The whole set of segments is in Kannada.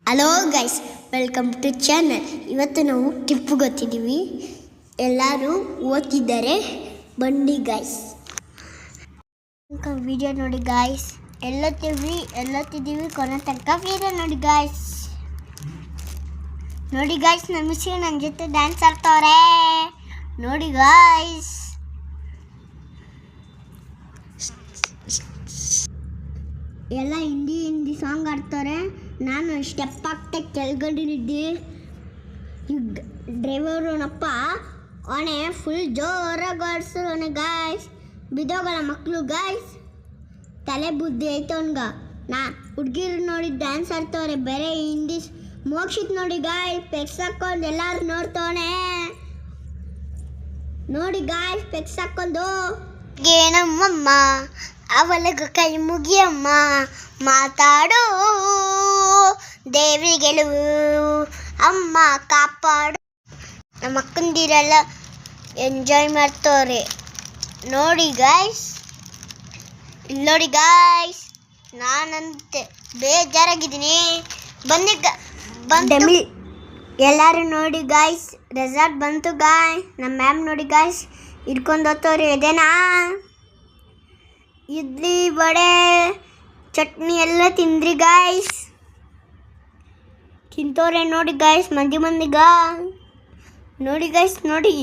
Hello guys, welcome to channel. ಇವತ್ತು ನಾವು ಟ್ರಿಪ್ ಗೊತ್ತಿದ್ದೀವಿ. ಎಲ್ಲರೂ ಓದ್ತಿದ್ದಾರೆ, ಬನ್ನಿ ಗೈಸ್. ವಿಡಿಯೋ ನೋಡಿ ಗಾಯ್ಸ್, ಎಲ್ಲತ್ತಿದ್ದೀವಿ ಕೊನೆ ತನಕ ವಿಡಿಯೋ ನೋಡಿ ಗಾಯ್ಸ್. ನೋಡಿ ಗಾಯ್ಸ್, ನಮ್ಮ ಮಿಸ್ಸಿ ನನ್ನ ಜೊತೆ ಡ್ಯಾನ್ಸ್ ಆಡ್ತವ್ರೆ ನೋಡಿ ಗಾಯ್ಸ್. ಎಲ್ಲ ಹಿಂದಿ ಸಾಂಗ್ ಆಡ್ತಾರೆ. ನಾನು ಸ್ಟೆಪ್ ಆಗ್ತಾ ಕೆಳಗಡಿದ್ದೆ. ಡ್ರೈವರನಪ್ಪ ಅವನೇ ಫುಲ್ ಜೋರಾಗಿ ಆಡ್ಸೋನೆ ಗಾಯ್ಸ್. ಬಿದ್ದೋಗಲ್ಲ ಮಕ್ಕಳು ಗಾಯ್ಸ್, ತಲೆ ಬುದ್ಧಿ ಐತೆ ಅವನ್ಗ. ಹುಡುಗಿರು ನೋಡಿ ಡ್ಯಾನ್ಸ್ ಆಡ್ತವ್ರೆ. ಬೇರೆ ಹಿಂದಿ ಮೋಕ್ಷಿತ್ ನೋಡಿ ಗಾಯ್ಸ್, ಪೆಕ್ಸ್ ಹಾಕೊಂಡು ಎಲ್ಲರೂ ನೋಡ್ತವನೆ ನೋಡಿ ಗಾಯ್ಸ್. ಪೆಕ್ಸ್ ಹಾಕೊಂಡು ಏನಮ್ಮಮ್ಮ ಅವಳಿಗ ಕೈ ಮುಗಿಯಮ್ಮ, ಮಾತಾಡು ದೇವರಿಗೆಳು ಅಮ್ಮ ಕಾಪಾಡು. ನಮ್ಮ ಅಕ್ಕಂದಿರೆಲ್ಲ ಎಂಜಾಯ್ ಮಾಡ್ತವ್ರೆ ನೋಡಿ ಗಾಯ್ಸ್. ಇಲ್ಲಿ ನೋಡಿ ಗಾಯ್ಸ್, ನಾನಂತೆ ಬೇಜಾರಾಗಿದ್ದೀನಿ. ಬಂದು ಎಲ್ಲರೂ ನೋಡಿ ಗಾಯ್ಸ್, ರೆಸಾರ್ಟ್ ಬಂತು ಗಾಯ್ಸ್. ನಮ್ಮ ಮ್ಯಾಮ್ ನೋಡಿ ಗಾಯ್ಸ್ ಇಟ್ಕೊಂಡು ಹೋಗ್ತವ್ರಿ. ಇದೇನಾ ಇಡ್ಲಿ ವಡೆ ಚಟ್ನಿ ಎಲ್ಲ ತಿಂದ್ರಿ ಗಾಯ್ಸ್. ತಿಂತವ್ರೆ ನೋಡಿ ಗಾಯ್ಸ್, ಮಂದಿಗ ನೋಡಿ ಗಾಯ್ಸ್. ನೋಡಿ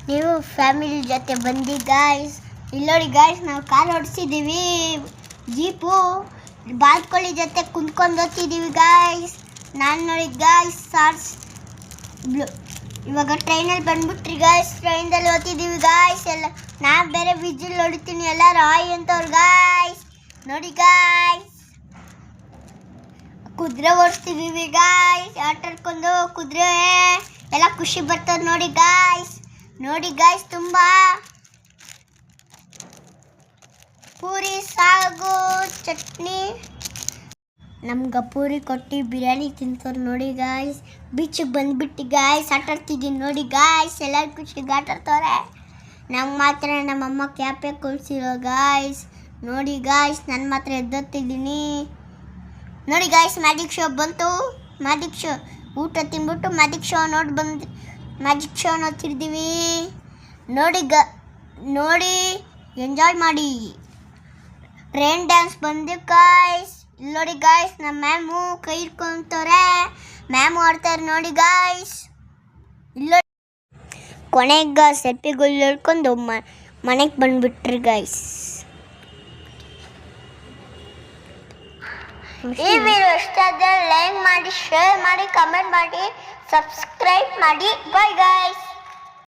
ನೀವು ಫ್ಯಾಮಿಲಿ ಜೊತೆ ಬಂದಿ ಗಾಯ್ಸ್. ಇಲ್ಲಿ ನೋಡಿ ಗಾಯ್ಸ್, ನಾವು ಕಾರ್ ಓಡಿಸಿದ್ದೀವಿ, ಜೀಪು ಬಾಲ್ಕೊಳ್ಳಿ ಜೊತೆ ಕುಂತ್ಕೊಂಡು ಹೋಗ್ತಿದ್ದೀವಿ ಗಾಯ್ಸ್. ನಾನು ನೋಡಿ ಗಾಯ್ಸ್ ಇವಾಗ ಟ್ರೈನಲ್ಲಿ ಬಂದ್ಬಿಟ್ರಿ ಗಾಯ್ಸ್. ಟ್ರೈನ್ದಲ್ಲಿ ಓದ್ತಿದ್ದೀವಿ ಗಾಯ್ಸ್. ಎಲ್ಲ ನಾನು ಬೇರೆ ವಿಜಿಲ್ ಹೊಡಿತೀನಿ, ಎಲ್ಲರೂ ಆಯ್ ಅಂತವ್ರು ಗಾಯ್ಸ್. ನೋಡಿ ಗಾಯ್ಸ್, ಕುದುರೆ ಓಡಿಸ್ತಿದ್ದೀವಿ ಗಾಯ್ಸ್. ಆಟ ಆಡ್ಕೊಂಡು ಕುದುರೆ ಎಲ್ಲ ಖುಷಿ ಬರ್ತದೆ ನೋಡಿ ಗಾಯ್ಸ್. ನೋಡಿ ಗಾಯ್ಸ್, ತುಂಬ ಪೂರಿ ಸಾಗು ಚಟ್ನಿ ನಮ್ಗೆ ಪೂರಿ ಕೊಟ್ಟು ಬಿರಿಯಾನಿ ತಿಂತಾರೆ ನೋಡಿ ಗಾಯ್ಸ್. ಬೀಚಿಗೆ ಬಂದುಬಿಟ್ಟು ಗಾಯ್ಸ್ ಆಟ ಆಡ್ತಿದ್ದೀನಿ ನೋಡಿ ಗಾಯ್ಸ್. ಎಲ್ಲರೂ ಖುಷಿಗೆ ಆಟ ಆಡ್ತವ್ರೆ. ನಂಗೆ ಮಾತ್ರ ನಮ್ಮಮ್ಮ ಕ್ಯಾಪೆ ಕೊಡ್ಸಿರೋ ಗಾಯ್ಸ್. ನೋಡಿ ಗಾಯ್ಸ್, ನಾನು ಮಾತ್ರ ಎದ್ದೋಗ್ತಿದ್ದೀನಿ ನೋಡಿ ಗಾಯ್ಸ್. ಮ್ಯಾಜಿಕ್ ಶೋ ಬಂತು. ಮ್ಯಾಜಿಕ್ ಶೋ ಊಟ ತಿಂದ್ಬಿಟ್ಟು ಮ್ಯಾಜಿಕ್ ಶೋ ಮ್ಯಾಜಿಕ್ ಶೋ ನೋಡ್ತಿರ್ತೀವಿ ನೋಡಿ ಎಂಜಾಯ್ ಮಾಡಿ. ರೈನ್ ಡ್ಯಾನ್ಸ್ ಬಂದು ಗಾಯ್ಸ್. ಇಲ್ಲಿ ನೋಡಿ ಗಾಯ್ಸ್, ನಮ್ಮ ಮ್ಯಾಮು ಕೈ ಇಟ್ಕೊಂತವ್ರೆ. ಮ್ಯಾಮು ಆಡ್ತಾರೆ ನೋಡಿ ಗಾಯ್ಸ್. ಇಲ್ಲ ಕೊನೆಗೆ ಸೆಲ್ಫಿಗಳು ಹೇಳ್ಕೊಂಡು ಮನೆಗೆ ಬಂದುಬಿಟ್ರಿ ಗಾಯ್ಸ್. ಈ ವಿಡಿಯೋ ಇಷ್ಟ ಆದರೆ ಲೈಕ್ ಮಾಡಿ, ಶೇರ್ ಮಾಡಿ, ಕಮೆಂಟ್ ಮಾಡಿ, ಸಬ್ಸ್ಕ್ರೈಬ್ ಮಾಡಿ. Bye guys.